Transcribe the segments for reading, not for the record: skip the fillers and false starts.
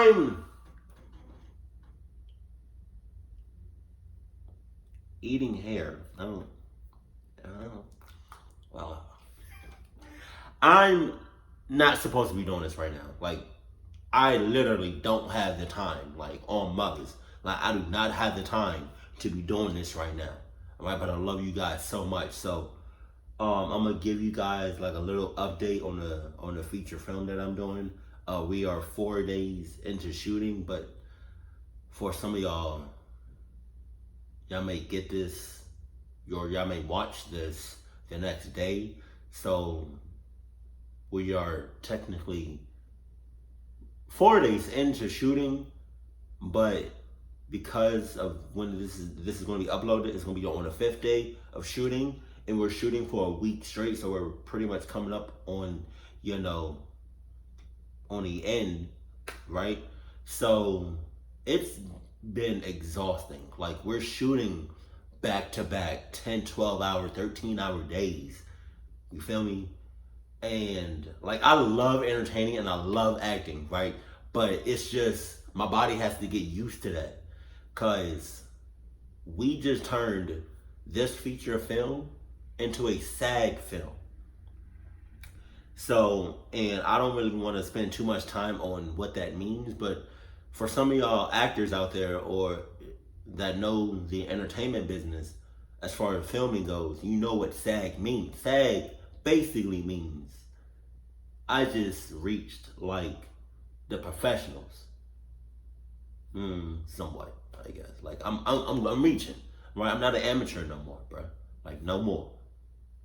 I'm eating hair. I don't know. Well, I'm not supposed to be doing this right now. Like, I literally don't have the time. Like, on mothers. Like, I do not have the time to be doing this right now. All right, but I love you guys so much. So, I'm gonna give you guys like a little update on the feature film that I'm doing. We are 4 days into shooting, but for some of y'all may get this, or y'all may watch this the next day. So we are technically 4 days into shooting, but because of when this is going to be uploaded, it's going to be on the 5th day of shooting, and we're shooting for a week straight. So we're pretty much coming up on, on the end, right? So it's been exhausting. Like, we're shooting back to back 10, 12 hour, 13-hour days. You feel me? And like, I love entertaining and I love acting, right? But it's just, my body has to get used to that, because we just turned this feature film into a SAG film. So, and I don't really want to spend too much time on what that means, but for some of y'all actors out there or that know the entertainment business as far as filming goes, you know what SAG means. SAG basically means I just reached like the professionals. Somewhat, I guess. Like, I'm reaching, right? I'm not an amateur no more, bro. Like, no more,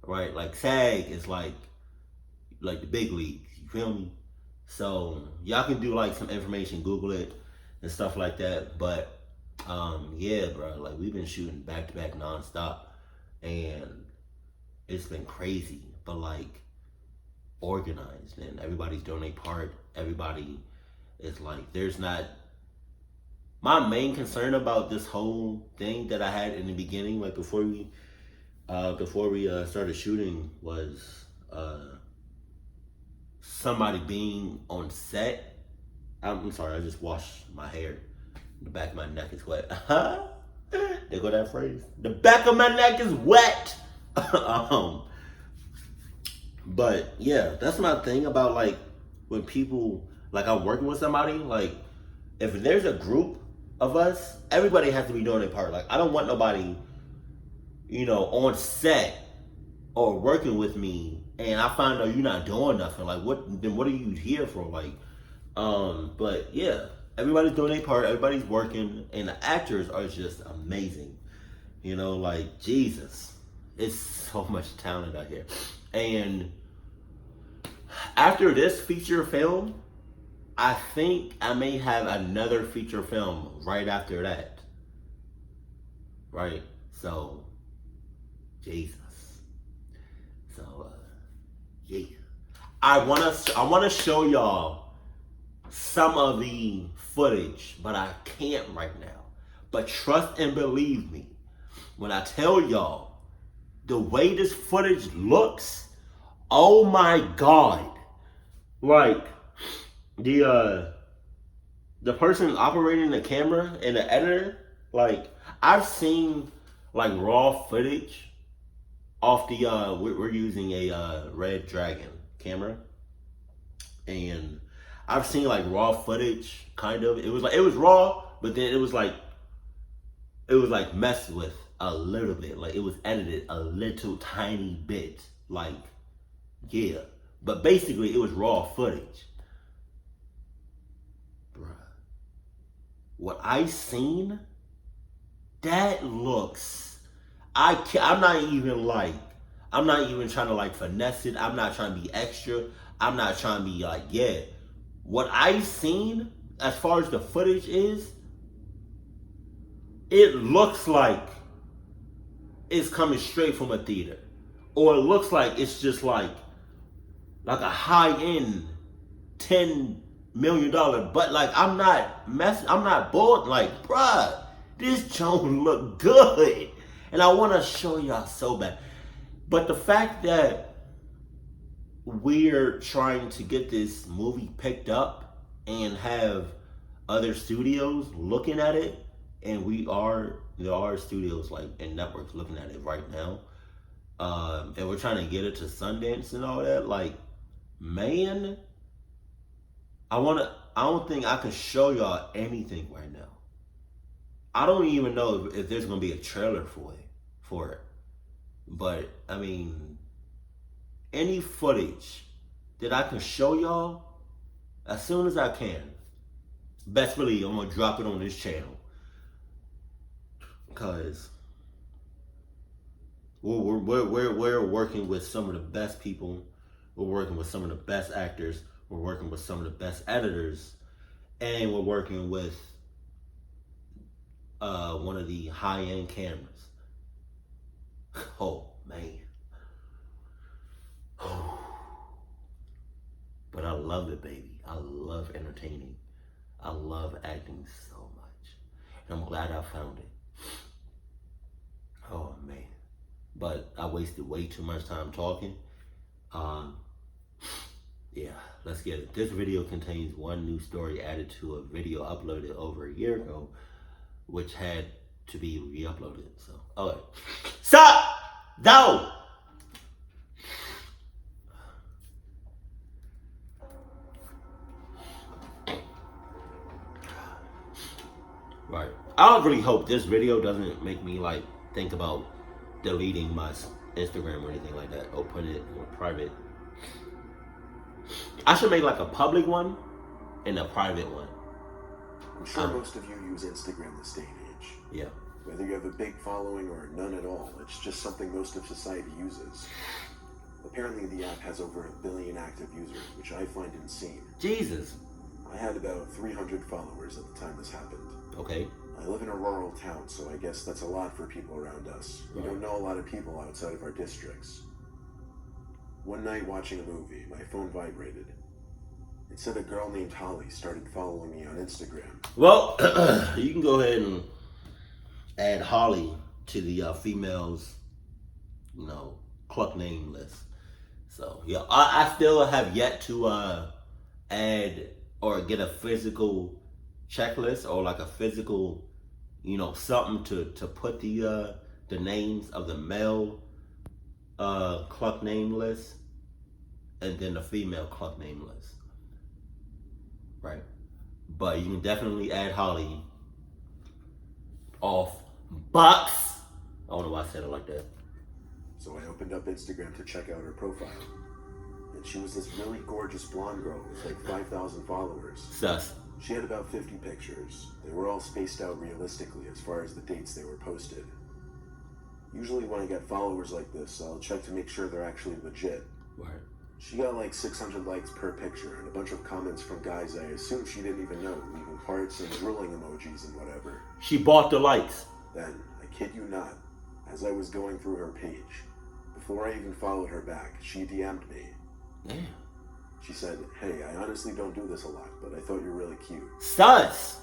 right? Like, SAG is like the big leagues. You feel me? So y'all can do like some information, Google it and stuff like that. But yeah, bro. Like, we've been shooting back to back nonstop, and it's been crazy, but like organized, and everybody's doing their part. Everybody is like, there's not. My main concern about this whole thing that I had in the beginning, like before we started shooting, was somebody being on set. I'm sorry, I just washed my hair. The back of my neck is wet. There go that phrase. The back of my neck is wet. But yeah, that's my thing about like when people, like, I'm working with somebody, like if there's a group of us, everybody has to be doing their part. Like, I don't want nobody, on set or working with me and I find out you're not doing nothing. Like, what are you here for? Like, but yeah, everybody's doing their part, everybody's working, and the actors are just amazing. Like, Jesus. It's so much talent out here. And after this feature film, I think I may have another feature film right after that. Right? So, Jesus. So, yeah. I wanna show y'all some of the footage, but I can't right now. But trust and believe me when I tell y'all the way this footage looks. Oh my God. Like, the person operating the camera and the editor, like, I've seen like raw footage off the we're using a Red Dragon camera, and I've seen like raw footage. Kind of, it was raw, but then it was like messed with a little bit. Like, it was edited a little tiny bit. Like, yeah, but basically it was raw footage. Bruh, what I seen, that looks, I'm not even trying to like finesse it. I'm not trying to be extra. I'm not trying to be like, yeah. What I seen as far as the footage is, it looks like it's coming straight from a theater. Or it looks like it's just like a high-end $10 million, but like, I'm not bored. Like, bruh, this joint look good, and I want to show y'all so bad. But the fact that we're trying to get this movie picked up and have other studios looking at it, and there are studios like and networks looking at it right now, and we're trying to get it to Sundance and all that. Like, man, I don't think I can show y'all anything right now. I don't even know if there's gonna be a trailer for it. But I mean, any footage that I can show y'all as soon as I can, best believe I'm gonna drop it on this channel, because we're working with some of the best people. We're working with some of the best actors. We're working with some of the best editors, and we're working with one of the high-end cameras. Oh man. But I love it, baby. I love entertaining. I love acting so much. And I'm glad I found it. Oh man. But I wasted way too much time talking. Yeah, let's get it. This video contains one new story added to a video uploaded over a year ago, which had to be re-uploaded. So, okay. Stop! No! Right. I really hope this video doesn't make me like think about deleting my Instagram or anything like that, or put it in private. I should make like a public one and a private one. I'm sure most of you use Instagram this day and age. Yeah. Whether you have a big following or none at all, it's just something most of society uses. Apparently the app has over 1 billion active users, which I find insane. Jesus. I had about 300 followers at the time this happened. Okay. I live in a rural town, so I guess that's a lot for people around us. We don't know a lot of people outside of our districts. One night watching a movie, my phone vibrated. It said a girl named Holly started following me on Instagram. Well, you can go ahead and add Holly to the females, cluck name list. So yeah, I still have yet to add or get a physical checklist or like a physical, something to put the names of the male cluck name list and then the female cluck name list. Right. But you can definitely add Holly off box. I don't know why I said it like that. So I opened up Instagram to check out her profile. And she was this really gorgeous blonde girl with like 5,000 followers. Sus. She had about 50 pictures. They were all spaced out realistically as far as the dates they were posted. Usually when I get followers like this, I'll check to make sure they're actually legit. Right. She got like 600 likes per picture and a bunch of comments from guys I assume she didn't even know, leaving hearts and drooling emojis and whatever. She bought the likes. Then, I kid you not, as I was going through her page, before I even followed her back, she DM'd me. Damn. She said, "Hey, I honestly don't do this a lot, but I thought you're really cute." Sus!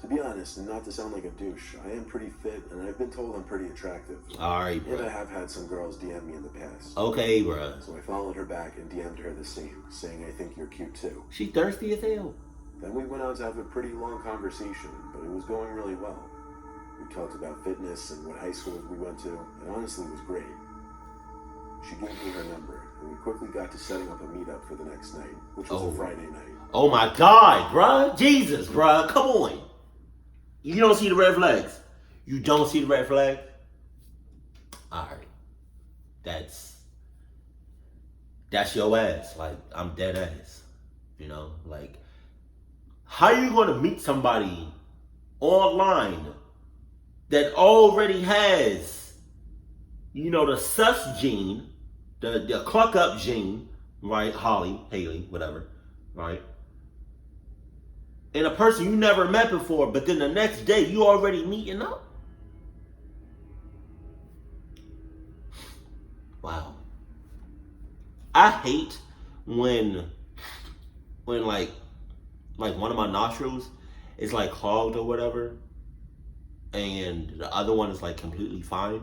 To be honest, and not to sound like a douche, I am pretty fit, and I've been told I'm pretty attractive. Alright, And I bro. have had some girls DM me in the past. Okay, bro. So I followed her back and DM'd her the same, saying I think you're cute too. She thirsty as hell. Then we went out to have a pretty long conversation, but it was going really well. We talked about fitness and what high schools we went to, and honestly it was great. She gave me her number, and we quickly got to setting up a meetup for the next night, which was a Friday night. Oh my God, bruh. Jesus, bruh. Come on. You don't see the red flags. You don't see the red flag? Alright. That's your ass. Like, I'm dead ass. Like, how are you going to meet somebody online that already has, the sus gene, the cluck up gene, right? Haley, whatever, right? And a person you never met before, but then the next day you already meeting up? Wow. I hate when like one of my nostrils is like clogged or whatever, and the other one is like completely fine.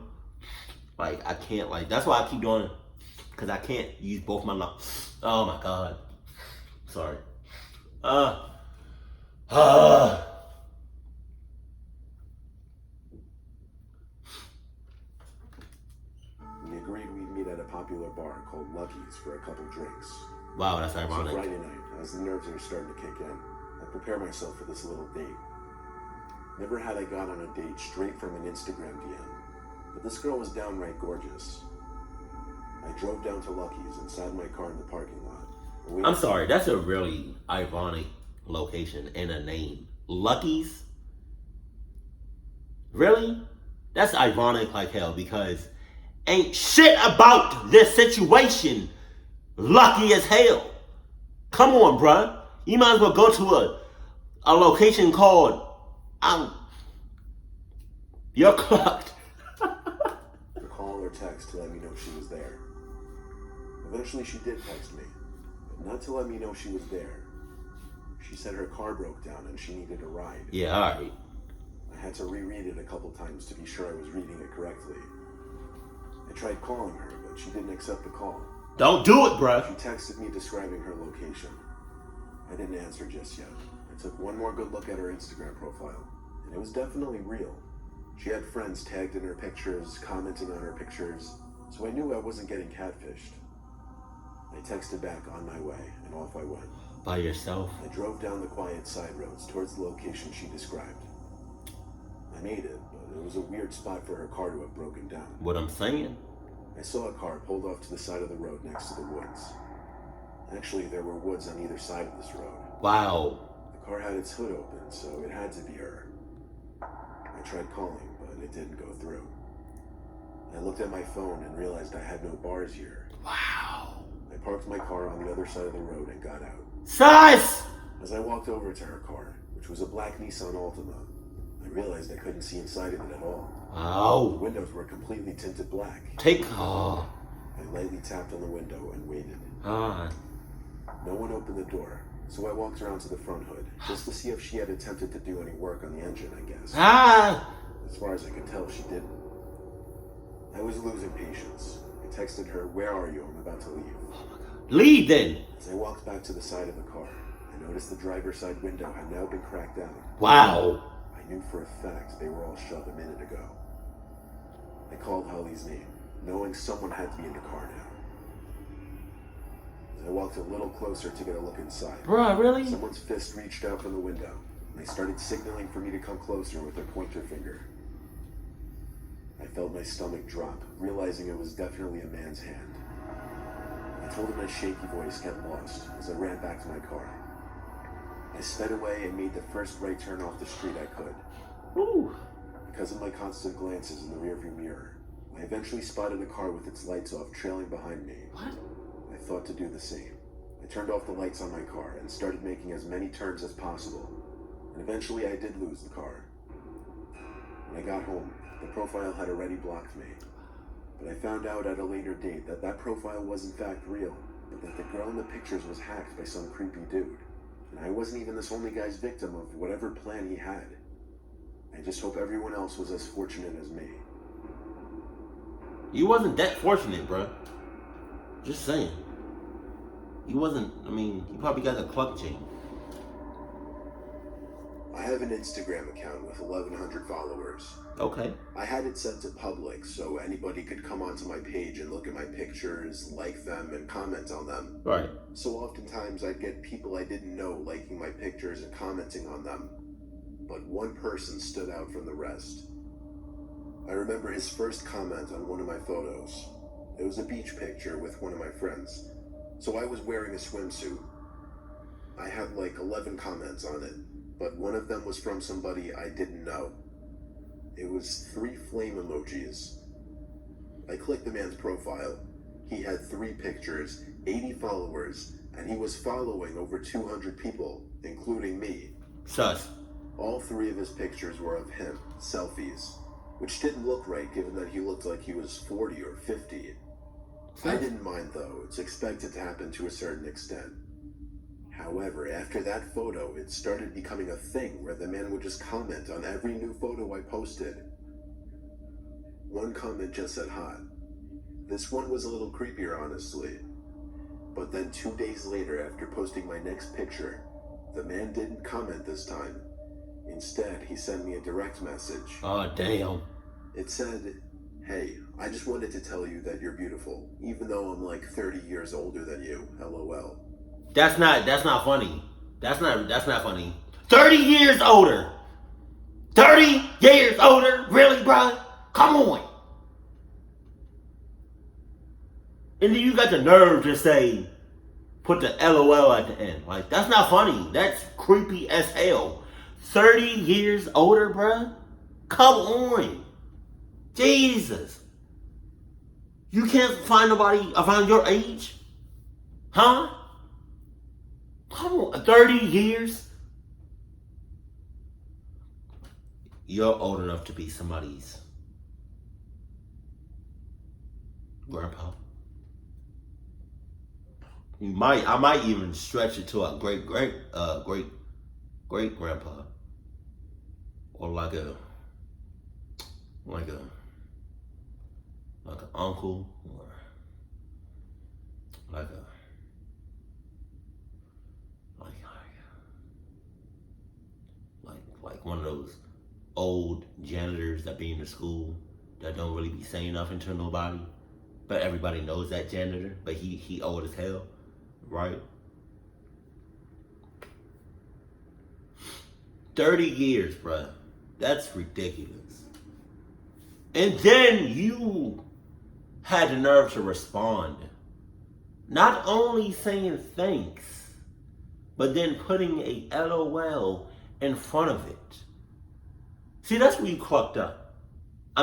Like I can't, like, that's why I keep doing it, because I can't use both my nostrils. Oh my God. Sorry. We agreed we'd meet at a popular bar called Lucky's for a couple drinks. Wow, that's So ironic. Friday night, as the nerves are starting to kick in, I prepare myself for this little date. Never had I gone on a date straight from an Instagram DM, but this girl was downright gorgeous. I drove down to Lucky's and sat in my car in the parking lot. I'm sorry, that's a really ironic location and a name. Lucky's? Really? That's ironic like hell because ain't shit about this situation lucky as hell. Come on, bruh. You might as well go to a location called You're clucked. To call or text to let me know she was there. Eventually she did text me, but not to let me know she was there. She said her car broke down and she needed a ride. Yeah, alright. I had to reread it a couple times to be sure I was reading it correctly. I tried calling her, but she didn't accept the call. Don't do it, bruh. She texted me describing her location. I didn't answer just yet. I took one more good look at her Instagram profile, and it was definitely real. She had friends tagged in her pictures, commenting on her pictures, so I knew I wasn't getting catfished. I texted back on my way, and off I went. By yourself? I drove down the quiet side roads towards the location she described. I made it, but it was a weird spot for her car to have broken down. What I'm saying? I saw a car pulled off to the side of the road next to the woods. Actually, there were woods on either side of this road. Wow. The car had its hood open, so it had to be her. I tried calling, but it didn't go through. I looked at my phone and realized I had no bars here. Wow. I parked my car on the other side of the road and got out. Sus! As I walked over to her car, which was a black Nissan Altima, I realized I couldn't see inside of it at all. The Wow. windows were completely tinted black. Oh. I lightly tapped on the window and waited. Ah. No one opened the door, so I walked around to the front hood, just to see if she had attempted to do any work on the engine, I guess. Ah. As far as I could tell, she didn't. I was losing patience. I texted her, "Where are you? I'm about to leave." Leave then. As I walked back to the side of the car, I noticed the driver's side window had now been cracked out. Wow. I knew for a fact they were all shut a minute ago. I called Holly's name, knowing someone had to be in the car now. As I walked a little closer to get a look inside, Bruh, really? someone's fist reached out from the window, and they started signaling for me to come closer with their pointer finger. I felt my stomach drop, realizing it was definitely a man's hand. I told him in a shaky voice, "Get lost," as I ran back to my car. I sped away and made the first right turn off the street I could. Ooh. Because of my constant glances in the rearview mirror, I eventually spotted a car with its lights off trailing behind me. What? I thought to do the same. I turned off the lights on my car and started making as many turns as possible. And eventually I did lose the car. When I got home, the profile had already blocked me. But I found out at a later date that that profile was in fact real, but that the girl in the pictures was hacked by some creepy dude. And I wasn't even this only guy's victim of whatever plan he had. I just hope everyone else was as fortunate as me. You wasn't that fortunate, bruh. Just saying. You wasn't, you probably got a cluck chain. I have an Instagram account with 1,100 followers. Okay. I had it set to public so anybody could come onto my page and look at my pictures, like them, and comment on them. Right. So oftentimes I'd get people I didn't know liking my pictures and commenting on them. But one person stood out from the rest. I remember his first comment on one of my photos. It was a beach picture with one of my friends. So I was wearing a swimsuit. I had like 11 comments on it, but one of them was from somebody I didn't know. It was 3 flame emojis. I clicked the man's profile. He had 3 pictures, 80 followers, and he was following over 200 people, including me. Sus. All 3 of his pictures were of him, selfies, which didn't look right given that he looked like he was 40 or 50. I didn't mind though, it's expected to happen to a certain extent. However, after that photo, it started becoming a thing where the man would just comment on every new photo I posted. One comment just said hot. This one was a little creepier, honestly. But then 2 days later, after posting my next picture, The man didn't comment this time. Instead, he sent me a direct message. Oh, damn. It said, "Hey, I just wanted to tell you that you're beautiful, even though I'm like 30 years older than you. LOL." That's not funny. That's not funny. 30 years older. 30 years older? Really, bro? Come on. And then you got the nerve to say, put the LOL at the end. Like, that's not funny. That's creepy as hell. 30 years older, bruh? Come on. Jesus. You can't find nobody around your age? Huh? Come on. 30 years? You're old enough to be somebody's grandpa. I might even stretch it to a great grandpa, or like an uncle, or like one of those old janitors that be in the school that don't really be saying nothing to nobody, but everybody knows that janitor, but he old as hell. Right? 30 years, bruh. That's ridiculous. And then you had the nerve to respond. Not only saying thanks, but then putting a LOL in front of it. See, that's where you clucked up.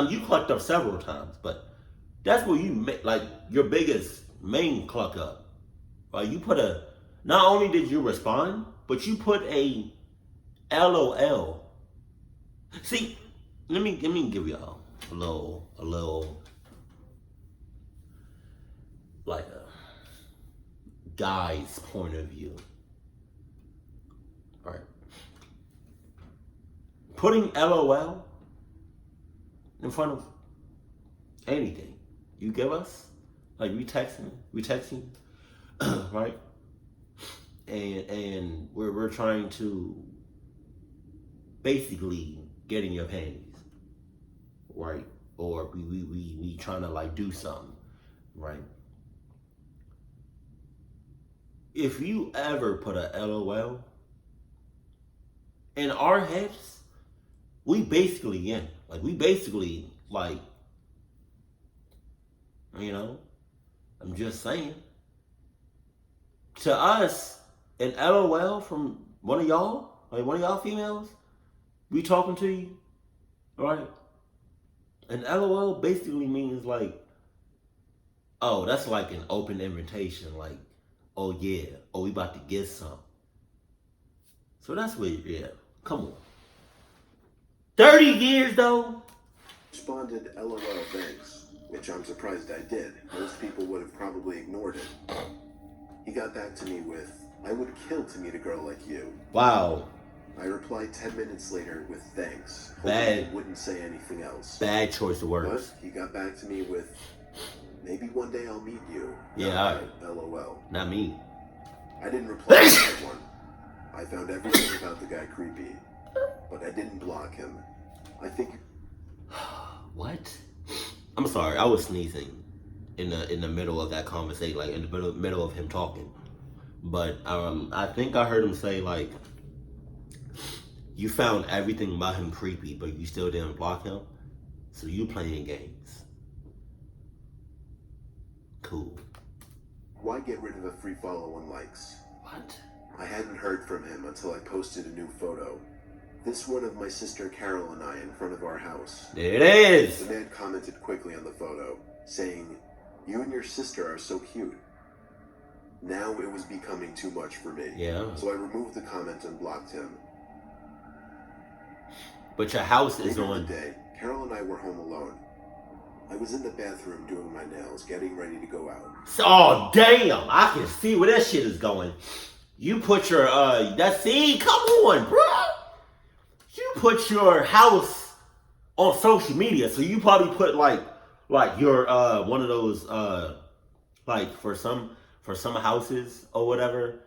You clucked up several times, but that's where you make, like, your biggest main cluck up. You put not only did you respond, but you put a LOL. See, let me give y'all a little, like a guy's point of view. All right. Putting LOL in front of anything you give us, like we texting, right? And we're trying to basically get in your panties, right? Or we trying to like do something, right? If you ever put a LOL in our heads, we basically like, you know, I'm just saying. To us, an LOL from one of y'all females, we talking to you, right? An LOL basically means like, oh, that's like an open invitation, like, oh yeah, oh we about to get some. So that's what, yeah, come on. 30 years though? Responded, "LOL, thanks," which I'm surprised I did. Most people would have probably ignored it. He got back to me with, "I would kill to meet a girl like you." Wow. I replied 10 minutes later with thanks, hoping Bad. he wouldn't say anything else. Bad choice of words. But he got back to me with, "Maybe one day I'll meet you." Yeah, all right. LOL. Not me. I didn't reply to that one. I found everything about the guy creepy, but I didn't block him. I think... What? I'm sorry, I was sneezing in the middle of that conversation, like in the middle of him talking. But I think I heard him say like, you found everything about him creepy, but you still didn't block him. So you playing games. Cool. Why get rid of a free follow and likes? What? I hadn't heard from him until I posted a new photo. This one of my sister Carol and I in front of our house. There it is. The man commented quickly on the photo, saying, "You and your sister are so cute." Now it was becoming too much for me. Yeah. So I removed the comment and blocked him. But your house is Later on. in the day, Carol and I were home alone. I was in the bathroom doing my nails, getting ready to go out. Oh damn! I can see where that shit is going. You put your come on, bro. You put your house on social media, so you probably put like your one of those like for some houses or whatever,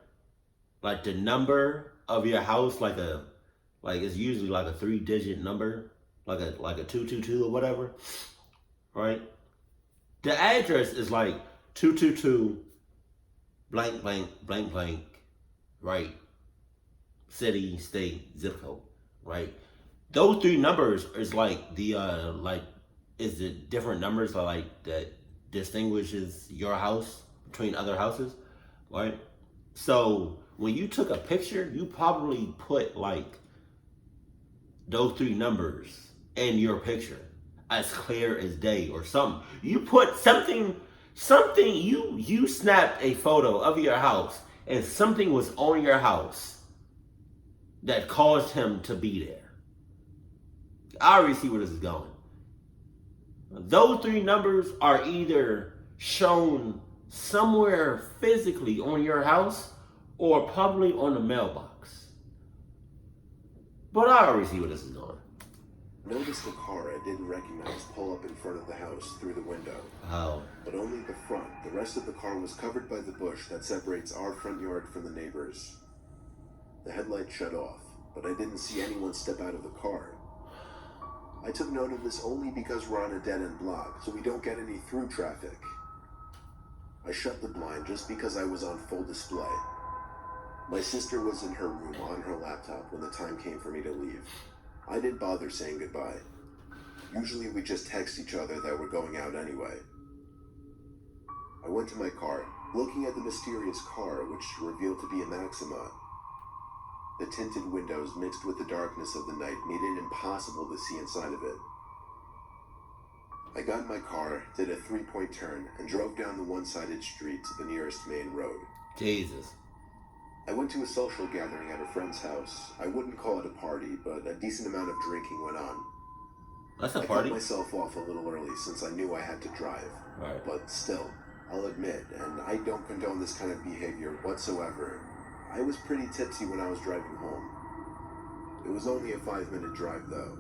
like the number of your house like it's usually like a 3-digit number, like a 222 or whatever, right? The address is like 222 blank blank blank blank, right? City, state, zip code, right? Those three numbers is like is the different numbers like that distinguishes your house between other houses, right? So when you took a picture, you probably put like those three numbers in your picture as clear as day or something. You put something you snapped a photo of your house and something was on your house that caused him to be there. I already see where this is going. Those three numbers are either shown somewhere physically on your house or probably on the mailbox. But I already see where this is going. Noticed a car I didn't recognize pull up in front of the house through the window. Oh. But only the front. The rest of the car was covered by the bush that separates our front yard from the neighbors. The headlight shut off, but I didn't see anyone step out of the car. I took note of this only because we're on a dead-end block, so we don't get any through traffic. I shut the blind just because I was on full display. My sister was in her room on her laptop when the time came for me to leave. I didn't bother saying goodbye. Usually we just text each other that we're going out anyway. I went to my car, looking at the mysterious car, which revealed to be a Maxima. The tinted windows mixed with the darkness of the night made it impossible to see inside of it. I got in my car, did a 3-point turn, and drove down the one-sided street to the nearest main road. Jesus. I went to a social gathering at a friend's house. I wouldn't call it a party, but a decent amount of drinking went on. That's a I party? cut myself off a little early since I knew I had to drive. Right. But still, I'll admit, and I don't condone this kind of behavior whatsoever, I was pretty tipsy when I was driving home. It was only a 5-minute drive, though.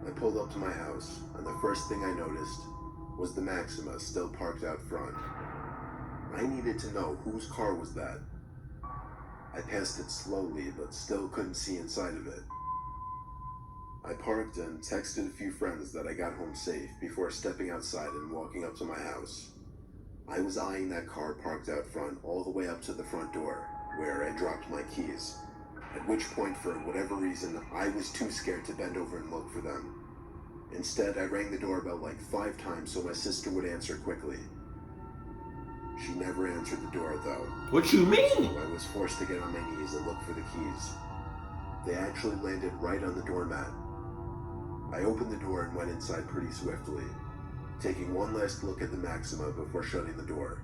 I pulled up to my house, and the first thing I noticed was the Maxima still parked out front. I needed to know whose car was that. I passed it slowly, but still couldn't see inside of it. I parked and texted a few friends that I got home safe before stepping outside and walking up to my house. I was eyeing that car parked out front all the way up to the front door, where I dropped my keys, at which point, for whatever reason, I was too scared to bend over and look for them. Instead, I rang the doorbell like 5 times so my sister would answer quickly. She never answered the door, though. What you mean? So I was forced to get on my knees and look for the keys. They actually landed right on the doormat. I opened the door and went inside pretty swiftly, taking one last look at the Maxima before shutting the door.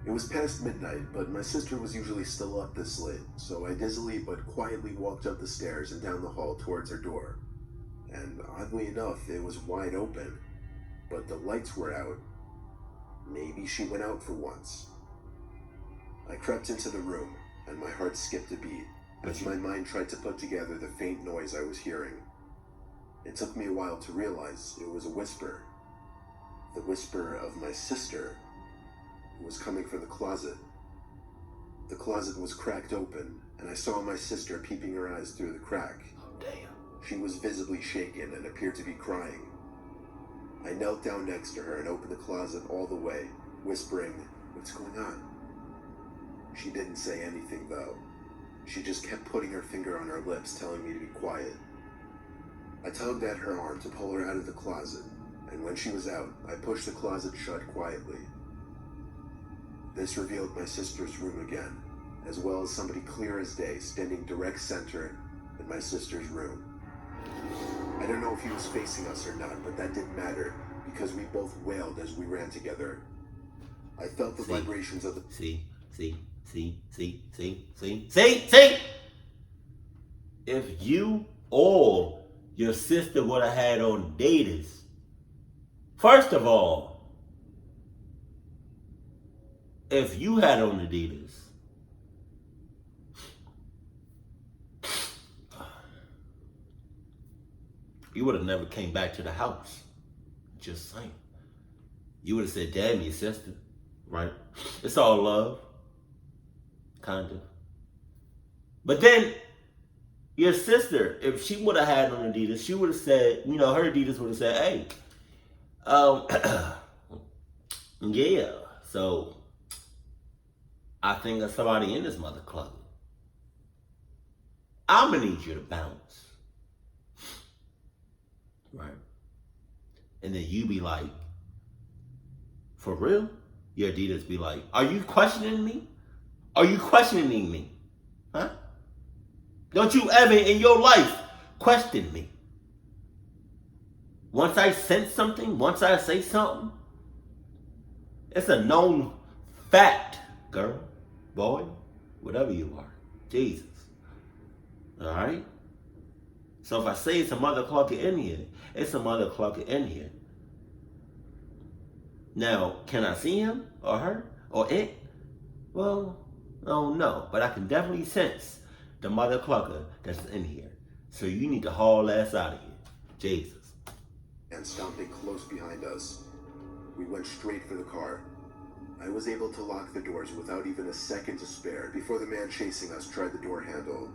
It was past midnight, but my sister was usually still up this late, so I dizzily but quietly walked up the stairs and down the hall towards her door. And oddly enough, it was wide open, but the lights were out. Maybe she went out for once. I crept into the room, and my heart skipped a beat as my mind tried to put together the faint noise I was hearing. It took me a while to realize it was a whisper. The whisper of my sister, who was coming from the closet. The closet was cracked open, and I saw my sister peeping her eyes through the crack. Oh, damn. She was visibly shaken and appeared to be crying. I knelt down next to her and opened the closet all the way, whispering, "What's going on?" She didn't say anything, though. She just kept putting her finger on her lips, telling me to be quiet. I tugged at her arm to pull her out of the closet, and when she was out, I pushed the closet shut quietly. This revealed my sister's room again, as well as somebody clear as day standing direct center in my sister's room. I don't know if he was facing us or not, but that didn't matter, because we both wailed as we ran together. I felt the vibrations of the... See? If you or your sister would have had on Adidas, first of all, if you had on Adidas, you would have never came back to the house. Just saying. You would have said, "Damn, your sister," right? It's all love, kind of. But then your sister, if she would have had on Adidas, she would have said, her Adidas would have said, hey, um, yeah, so I think there's somebody in this mother club. I'm gonna need you to bounce. Right. And then you be like, for real? Your Adidas be like, are you questioning me? Are you questioning me? Huh? Don't you ever in your life question me? Once I sense something, once I say something, it's a known fact, girl, boy, whatever you are. Jesus. Alright? So if I say it's a mother clucker in here, it's a mother clucker in here. Now, can I see him or her or it? Well, oh no, but I can definitely sense the mother clucker that's in here. So you need to haul ass out of here. Jesus. And stomping close behind us. We went straight for the car. I was able to lock the doors without even a second to spare before the man chasing us tried the door handle.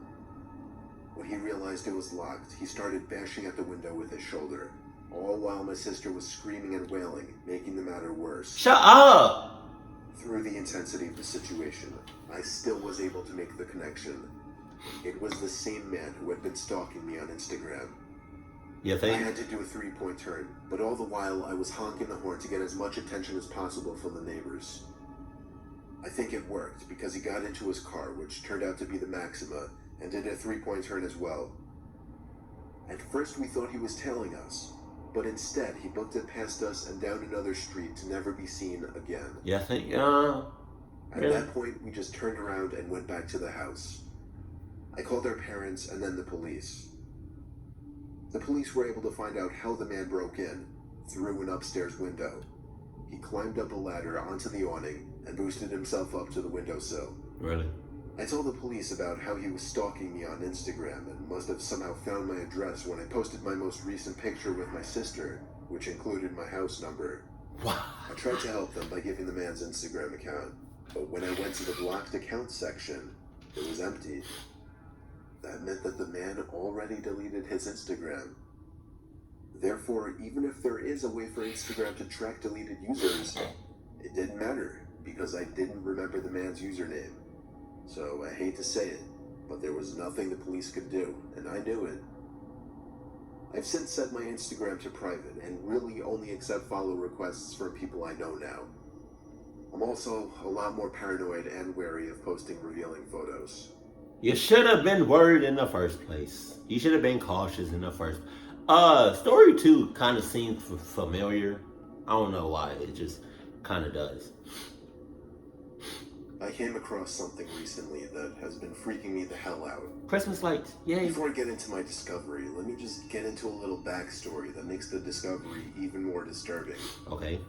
When he realized it was locked, he started bashing at the window with his shoulder, all while my sister was screaming and wailing, making the matter worse. Shut up! Through the intensity of the situation, I still was able to make the connection. It was the same man who had been stalking me on Instagram. You I think? had to do a 3-point turn, but all the while I was honking the horn to get as much attention as possible from the neighbors. I think it worked because he got into his car, which turned out to be the Maxima, and did a 3-point turn as well. At first we thought he was tailing us, but instead he booked it past us and down another street to never be seen again. You think? At that point, we just turned around and went back to the house. I called our parents and then the police. The police were able to find out how the man broke in, through an upstairs window. He climbed up a ladder onto the awning and boosted himself up to the windowsill. Really? I told the police about how he was stalking me on Instagram and must have somehow found my address when I posted my most recent picture with my sister, which included my house number. Wow. I tried to help them by giving the man's Instagram account, but when I went to the blocked accounts section, it was empty. That meant that the man already deleted his Instagram. Therefore, even if there is a way for Instagram to track deleted users, it didn't matter because I didn't remember the man's username. So I hate to say it, but there was nothing the police could do, and I knew it. I've since set my Instagram to private and really only accept follow requests from people I know now. I'm also a lot more paranoid and wary of posting revealing photos. You should have been worried in the first place. You should have been cautious in the first. Story 2 kind of seems familiar. I don't know why. It just kind of does. I came across something recently that has been freaking me the hell out. Christmas lights. Yay. Before I get into my discovery, let me just get into a little backstory that makes the discovery even more disturbing. Okay.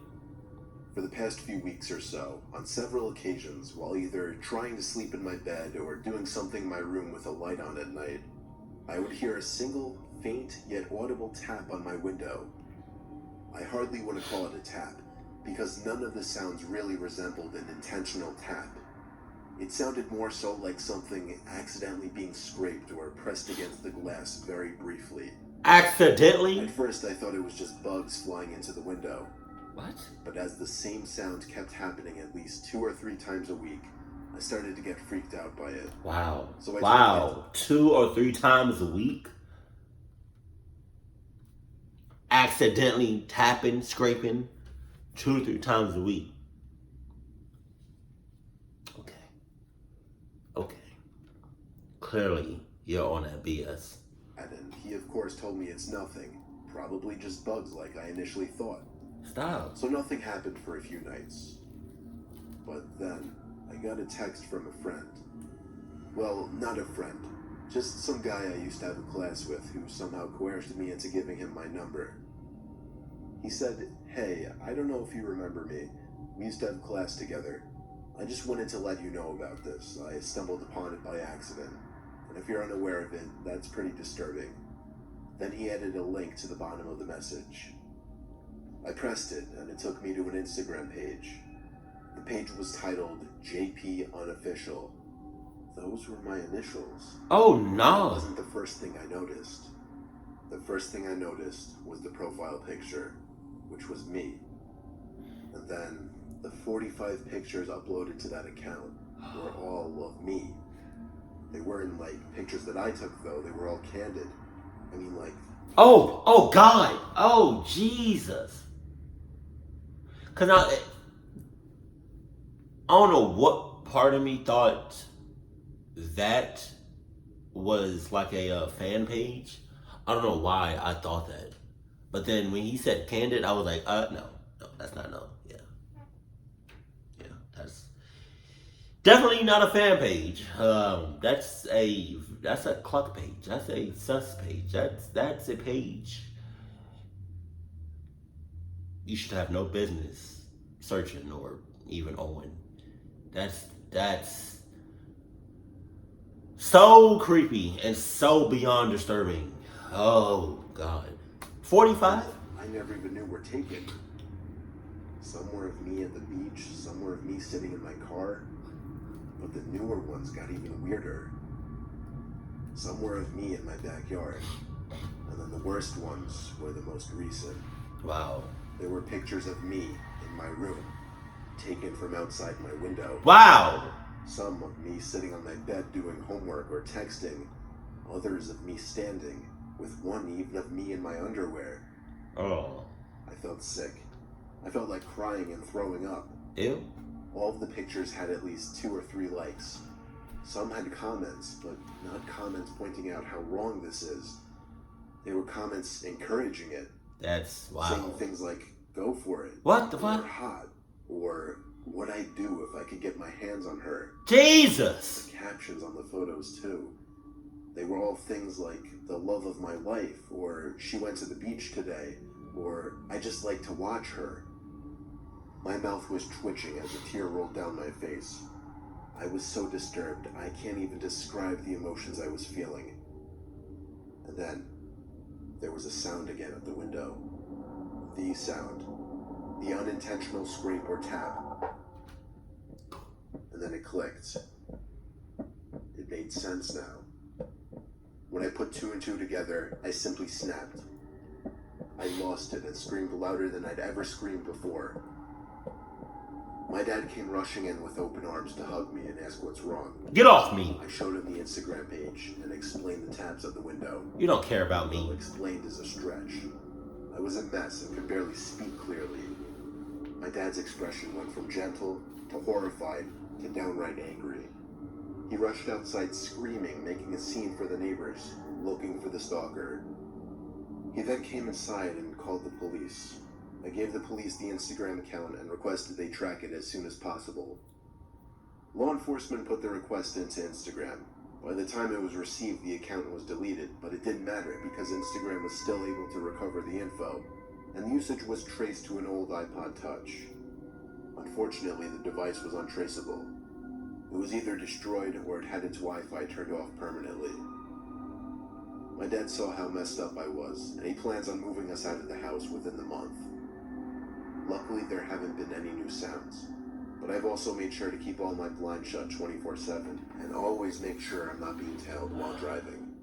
For the past few weeks or so, on several occasions, while either trying to sleep in my bed or doing something in my room with a light on at night, I would hear a single, faint yet audible tap on my window. I hardly want to call it a tap, because none of the sounds really resembled an intentional tap. It sounded more so like something accidentally being scraped or pressed against the glass very briefly. Accidentally? At first I thought it was just bugs flying into the window. What? But as the same sound kept happening at least 2 or 3 times a week, I started to get freaked out by it. Wow. So I Wow. 2 or 3 times a week? Accidentally tapping, scraping 2 or 3 times a week. Okay. Clearly, you're on that BS. And he of course told me it's nothing, probably just bugs like I initially thought. Stop. So nothing happened for a few nights. But then, I got a text from a friend. Well, not a friend, just some guy I used to have a class with who somehow coerced me into giving him my number. He said, "Hey, I don't know if you remember me. We used to have class together. I just wanted to let you know about this. I stumbled upon it by accident. And if you're unaware of it, that's pretty disturbing." Then he added a link to the bottom of the message. I pressed it, and it took me to an Instagram page. The page was titled JP Unofficial. those were my initials. Oh That no. wasn't the first thing I noticed. The first thing I noticed was the profile picture, which was me. And then the 45 pictures uploaded to that account were all of me. They weren't like pictures that I took though, they were all candid. I mean like, Oh God. Oh Jesus. Cause I don't know what part of me thought that was like a fan page. I don't know why I thought that. But then when he said candid, I was like, no, that's not no. Yeah, that's definitely not a fan page. That's a cluck page. That's a sus page. That's a page you should have no business searching or even owning. That's so creepy and so beyond disturbing. Oh God. 45? I never even knew were taken. Some were of me at the beach, some were of me sitting in my car, but the newer ones got even weirder. Some were of me in my backyard, and then the worst ones were the most recent. Wow. There were pictures of me in my room, taken from outside my window. Wow. Some of me sitting on my bed doing homework or texting, others of me standing, with one even of me in my underwear. Oh. I felt sick. I felt like crying and throwing up. Ew. All of the pictures had at least 2 or 3 likes. Some had comments, but not comments pointing out how wrong this is. They were comments encouraging it. That's wow. Saying things like, go for it. What the or fuck? hot. Or what I'd do if I could get my hands on her. Jesus. The captions on the photos too. They were all things like, the love of my life, or she went to the beach today, or I just like to watch her. My mouth was twitching as a tear rolled down my face. I was so disturbed, I can't even describe the emotions I was feeling. And then, there was a sound again at the window. The sound. The unintentional scrape or tap. And then it clicked. It made sense now. When I put 2 and 2 together, I simply snapped. I lost it and screamed louder than I'd ever screamed before. My dad came rushing in with open arms to hug me and ask what's wrong. Get off me. I showed him the Instagram page and explained the tabs at the window. You don't care about me. Well, explained is a stretch. I was a mess and could barely speak clearly. My dad's expression went from gentle to horrified to downright angry. He rushed outside screaming, making a scene for the neighbors, looking for the stalker. He then came inside and called the police. I gave the police the Instagram account and requested they track it as soon as possible. Law enforcement put the request into Instagram. By the time it was received, the account was deleted, but it didn't matter because Instagram was still able to recover the info, and the usage was traced to an old iPod Touch. Unfortunately, the device was untraceable. It was either destroyed or it had its Wi-Fi turned off permanently. My dad saw how messed up I was, and he plans on moving us out of the house within the month. Luckily, there haven't been any new sounds, but I've also made sure to keep all my blinds shut 24/7, and always make sure I'm not being tailed while driving.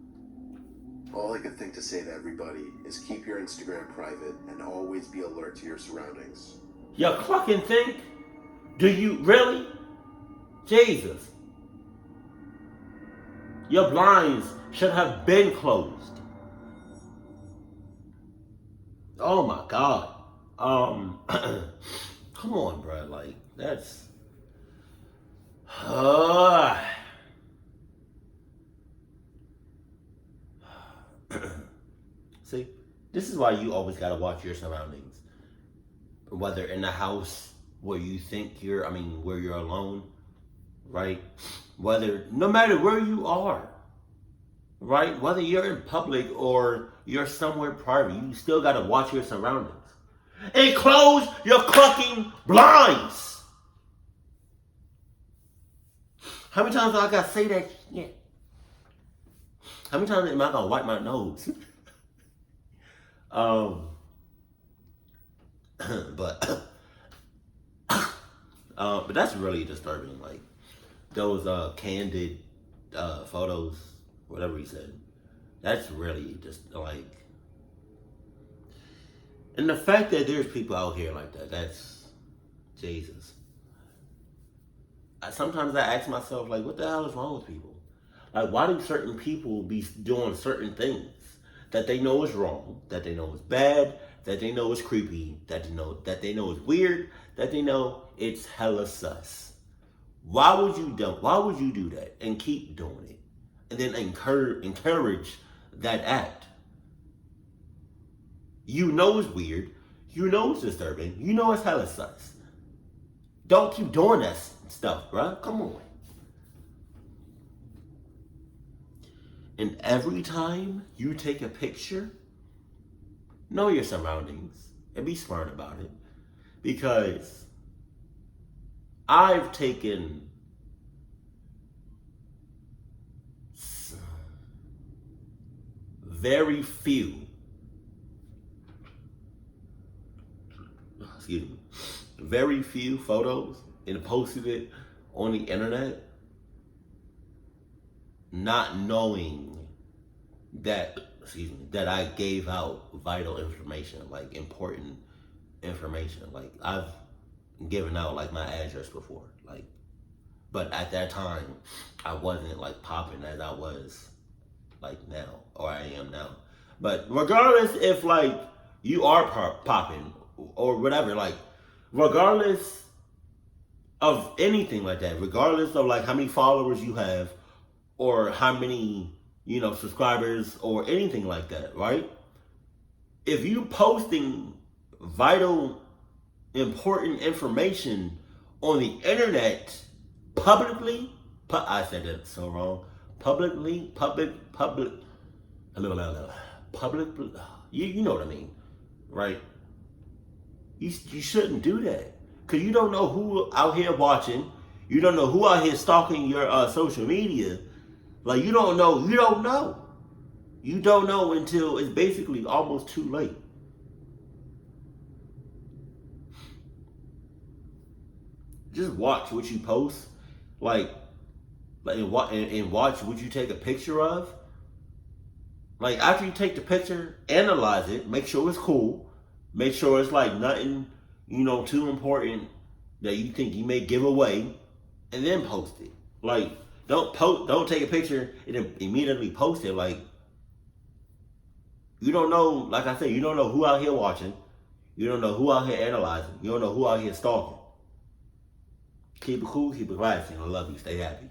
All I could think to say to everybody is keep your Instagram private and always be alert to your surroundings. You fucking think? Do you really? Jesus. Your blinds should have been closed. Oh my God. Come on, bro. Like, that's... See, this is why you always gotta watch your surroundings. Whether in the house where you think where you're alone, right? No matter where you are, right? Whether you're in public or you're somewhere private, you still gotta watch your surroundings. And close your fucking blinds. How many times do I gotta say that shit? How many times am I gonna wipe my nose? But that's really disturbing. Like those candid photos, whatever he said. That's really just like, and the fact that there's people out here like that, that's Jesus. Sometimes I ask myself, like, what the hell is wrong with people? Like, why do certain people be doing certain things that they know is wrong, that they know is bad, that they know is creepy, that they know is weird, that they know it's hella sus? Why would you do that and keep doing it, and then encourage that act? You know it's weird, you know it's disturbing, you know it's hella sus. Don't keep doing that stuff, bruh. Come on. And every time you take a picture, know your surroundings and be smart about it. Because I've taken very few, very few photos and posted it on the internet, not knowing that, that I gave out vital information, like important information. Like, I've given out like my address before, like, but at that time I wasn't like popping as I was like now, or I am now. But regardless if like you are popping or whatever, like regardless of anything like that, regardless of like how many followers you have or how many, subscribers or anything like that, right? If you posting vital, important information on the internet publicly, I said that so wrong. Publicly, you know what I mean, right? You shouldn't do that, because you don't know who out here watching. You don't know who out here stalking your social media. Like, you don't know until it's basically almost too late. Just watch what you post, and watch what you take a picture of. Like, after you take the picture, analyze it, make sure it's cool, make sure it's like nothing, too important that you think you may give away, and then post it. Like, don't take a picture and then immediately post it. Like, you don't know, like I said, you don't know who out here watching, you don't know who out here analyzing, you don't know who out here stalking. Keep it cool, keep it classy, and I love you. Stay happy.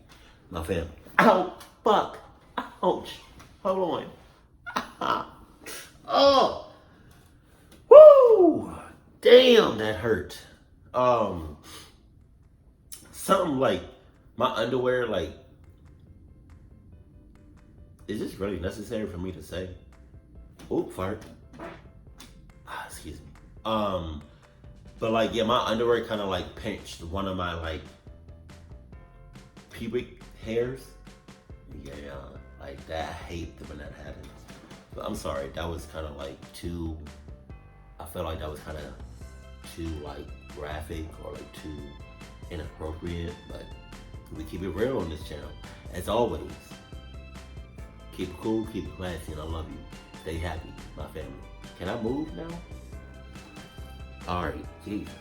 My family. Ow, fuck. Ouch. Hold on. Oh. Woo. Damn, that hurt. Something like my underwear, like, is this really necessary for me to say? Oop, fart. Excuse me. But like, yeah, my underwear kind of like pinched one of my like pubic hairs. Yeah, like that. I hate when that happens. But I'm sorry, that was kind of like too, I felt like that was kind of too like graphic or like too inappropriate. But we keep it real on this channel. As always, keep it cool, keep it classy, and I love you. Stay happy, my family. Can I move now? All right, Jesus.